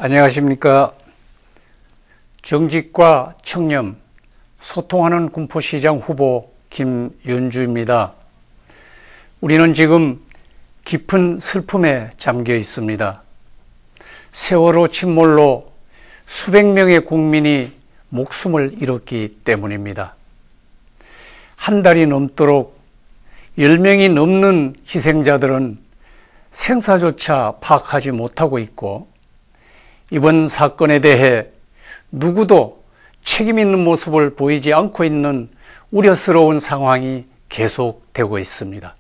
안녕하십니까. 정직과 청렴, 소통하는 군포시장 후보 김윤주입니다. 우리는 지금 깊은 슬픔에 잠겨 있습니다. 세월호 침몰로 수백 명의 국민이 목숨을 잃었기 때문입니다. 한 달이 넘도록 10명이 넘는 희생자들은 생사조차 파악하지 못하고 있고, 이번 사건에 대해 누구도 책임 있는 모습을 보이지 않고 있는 우려스러운 상황이 계속되고 있습니다.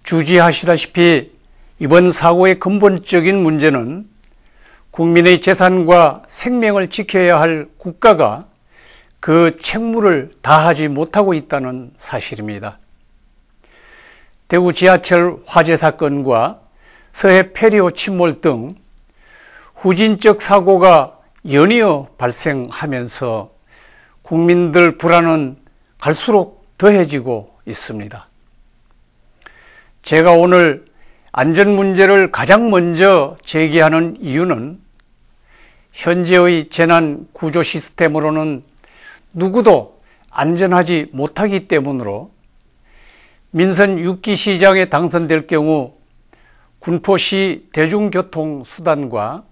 주지하시다시피 이번 사고의 근본적인 문제는 국민의 재산과 생명을 지켜야 할 국가가 그 책무를 다하지 못하고 있다는 사실입니다. 대구 지하철 화재 사건과 서해 페리오 침몰 등 후진적 사고가 연이어 발생하면서 국민들 불안은 갈수록 더해지고 있습니다. 제가 오늘 안전 문제를 가장 먼저 제기하는 이유는 현재의 재난 구조 시스템으로는 누구도 안전하지 못하기 때문으로 민선 6기 시장에 당선될 경우 군포시 대중교통수단과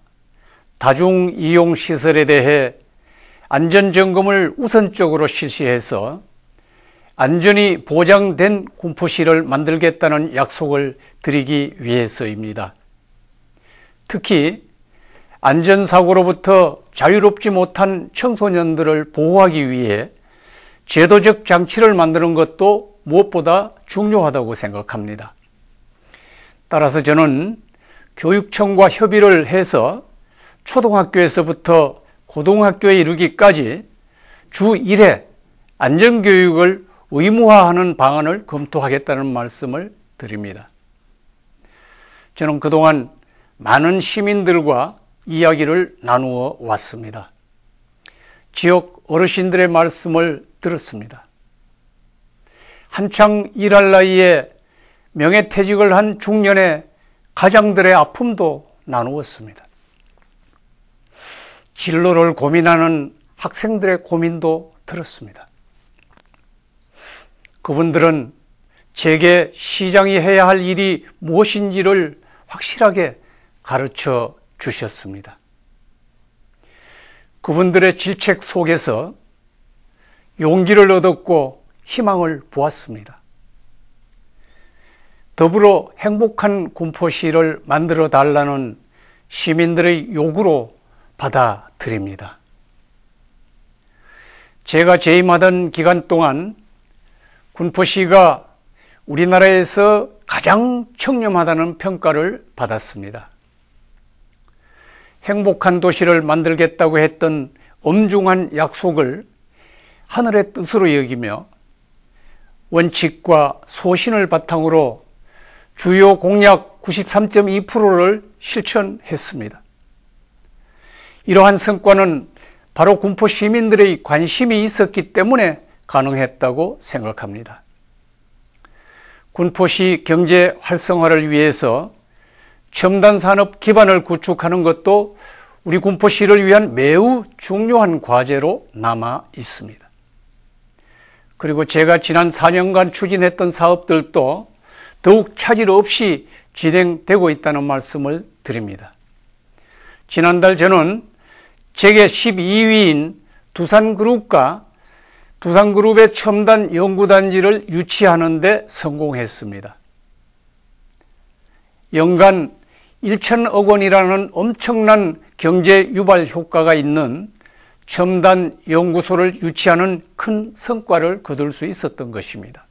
다중이용시설에 대해 안전점검을 우선적으로 실시해서 안전이 보장된 군포시를 만들겠다는 약속을 드리기 위해서입니다. 특히 안전사고로부터 자유롭지 못한 청소년들을 보호하기 위해 제도적 장치를 만드는 것도 무엇보다 중요하다고 생각합니다. 따라서 저는 교육청과 협의를 해서 초등학교에서부터 고등학교에 이르기까지 주 1회 안전교육을 의무화하는 방안을 검토하겠다는 말씀을 드립니다. 저는 그동안 많은 시민들과 이야기를 나누어 왔습니다. 지역 어르신들의 말씀을 들었습니다. 한창 일할 나이에 명예퇴직을 한 중년의 가장들의 아픔도 나누었습니다. 진로를 고민하는 학생들의 고민도 들었습니다. 그분들은 제게 시장이 해야 할 일이 무엇인지를 확실하게 가르쳐 주셨습니다. 그분들의 질책 속에서 용기를 얻었고 희망을 보았습니다. 더불어 행복한 군포시를 만들어 달라는 시민들의 요구로 받아들입니다. 제가 재임하던 기간 동안 군포시가 우리나라에서 가장 청렴하다는 평가를 받았습니다. 행복한 도시를 만들겠다고 했던 엄중한 약속을 하늘의 뜻으로 여기며 원칙과 소신을 바탕으로 주요 공약 93.2%를 실천했습니다. 이러한 성과는 바로 군포 시민들의 관심이 있었기 때문에 가능했다고 생각합니다. 군포시 경제 활성화를 위해서 첨단 산업 기반을 구축하는 것도 우리 군포시를 위한 매우 중요한 과제로 남아 있습니다. 그리고 제가 지난 4년간 추진했던 사업들도 더욱 차질 없이 진행되고 있다는 말씀을 드립니다. 지난달 저는 재계 12위인 두산그룹과 두산그룹의 첨단 연구단지를 유치하는 데 성공했습니다. 연간 1천억 원이라는 엄청난 경제 유발 효과가 있는 첨단 연구소를 유치하는 큰 성과를 거둘 수 있었던 것입니다.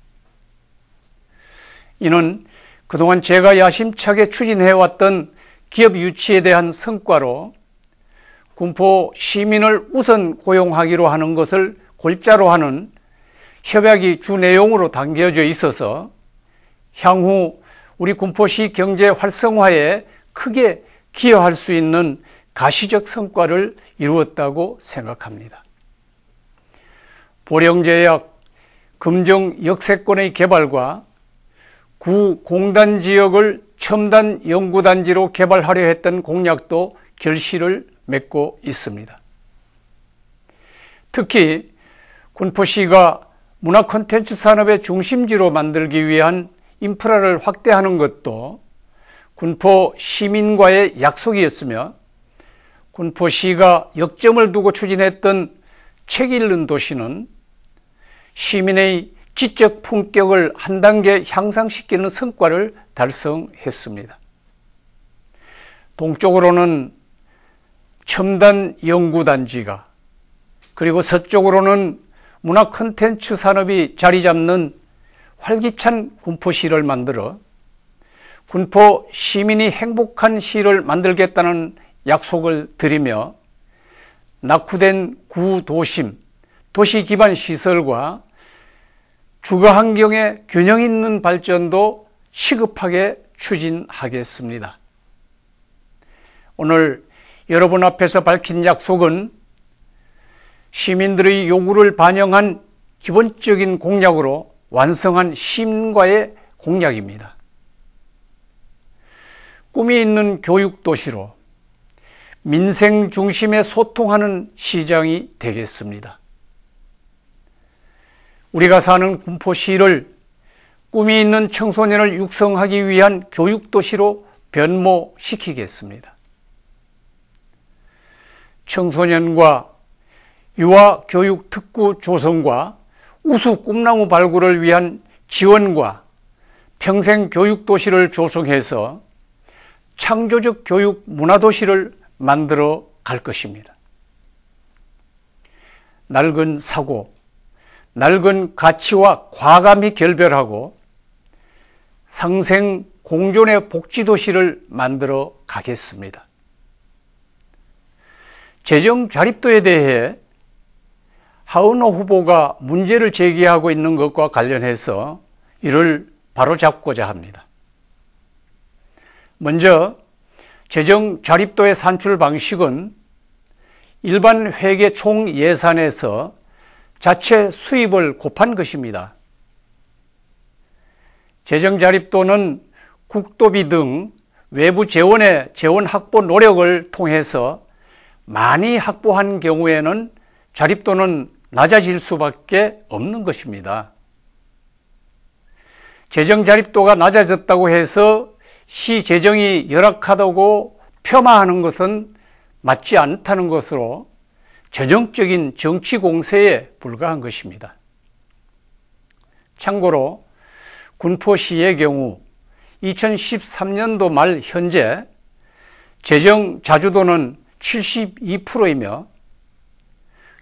이는 그동안 제가 야심차게 추진해왔던 기업 유치에 대한 성과로 군포 시민을 우선 고용하기로 하는 것을 골자로 하는 협약이 주 내용으로 담겨져 있어서 향후 우리 군포시 경제 활성화에 크게 기여할 수 있는 가시적 성과를 이루었다고 생각합니다. 보령제약, 금정 역세권의 개발과 구 공단 지역을 첨단 연구단지로 개발하려 했던 공약도 결실을 맺고 있습니다. 특히 군포시가 문화 콘텐츠 산업의 중심지로 만들기 위한 인프라를 확대하는 것도 군포 시민과의 약속이었으며, 군포시가 역점을 두고 추진했던 책 읽는 도시는 시민의 지적 품격을 한 단계 향상시키는 성과를 달성했습니다. 동쪽으로는 첨단 연구단지가, 그리고 서쪽으로는 문화 콘텐츠 산업이 자리 잡는 활기찬 군포시를 만들어 군포 시민이 행복한 시를 만들겠다는 약속을 드리며, 낙후된 구도심, 도시 기반 시설과 주거 환경의 균형 있는 발전도 시급하게 추진하겠습니다. 오늘 여러분 앞에서 밝힌 약속은 시민들의 요구를 반영한 기본적인 공약으로 완성한 시민과의 공약입니다. 꿈이 있는 교육도시로 민생 중심의 소통하는 시장이 되겠습니다. 우리가 사는 군포시를 꿈이 있는 청소년을 육성하기 위한 교육도시로 변모시키겠습니다. 청소년과 유아교육 특구 조성과 우수 꿈나무 발굴을 위한 지원과 평생 교육도시를 조성해서 창조적 교육 문화도시를 만들어 갈 것입니다. 낡은 사고, 낡은 가치와 과감히 결별하고 상생 공존의 복지도시를 만들어 가겠습니다. 재정 자립도에 대해 하은호 후보가 문제를 제기하고 있는 것과 관련해서 이를 바로잡고자 합니다. 먼저 재정 자립도의 산출 방식은 일반 회계 총 예산에서 자체 수입을 곱한 것입니다. 재정 자립도는 국도비 등 외부 재원의 재원 확보 노력을 통해서 많이 확보한 경우에는 자립도는 낮아질 수밖에 없는 것입니다. 재정 자립도가 낮아졌다고 해서 시 재정이 열악하다고 폄하하는 것은 맞지 않다는 것으로 전형적인 정치 공세에 불과한 것입니다. 참고로 군포시의 경우 2013년도 말 현재 재정 자주도는 72%이며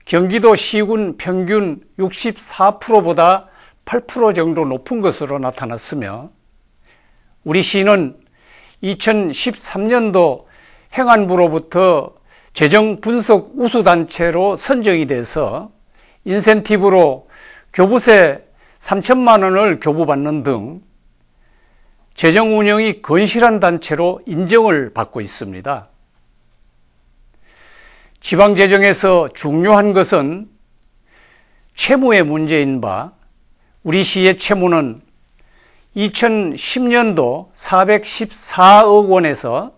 경기도 시군 평균 64%보다 8% 정도 높은 것으로 나타났으며, 우리 시는 2013년도 행안부로부터 재정 분석 우수단체로 선정이 돼서 인센티브로 교부세 3천만 원을 교부받는 등 재정 운영이 건실한 단체로 인정을 받고 있습니다. 지방재정에서 중요한 것은 채무의 문제인 바, 우리 시의 채무는 2010년도 414억 원에서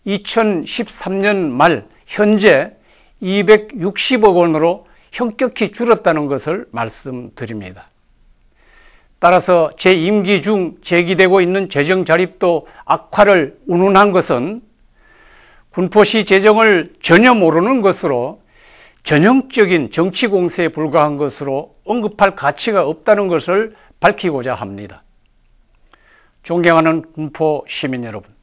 2013년 말 현재 260억 원으로 현격히 줄었다는 것을 말씀드립니다. 따라서 제 임기 중 제기되고 있는 재정 자립도 악화를 운운한 것은 군포시 재정을 전혀 모르는 것으로 전형적인 정치 공세에 불과한 것으로 언급할 가치가 없다는 것을 밝히고자 합니다. 존경하는 군포 시민 여러분,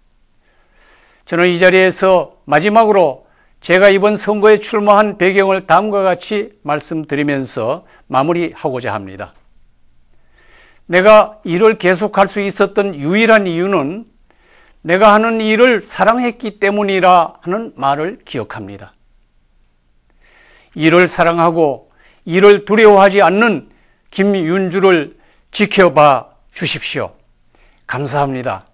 저는 이 자리에서 마지막으로 제가 이번 선거에 출마한 배경을 다음과 같이 말씀드리면서 마무리하고자 합니다. 내가 일을 계속할 수 있었던 유일한 이유는 내가 하는 일을 사랑했기 때문이라 하는 말을 기억합니다. 일을 사랑하고 일을 두려워하지 않는 김윤주를 지켜봐 주십시오. 감사합니다.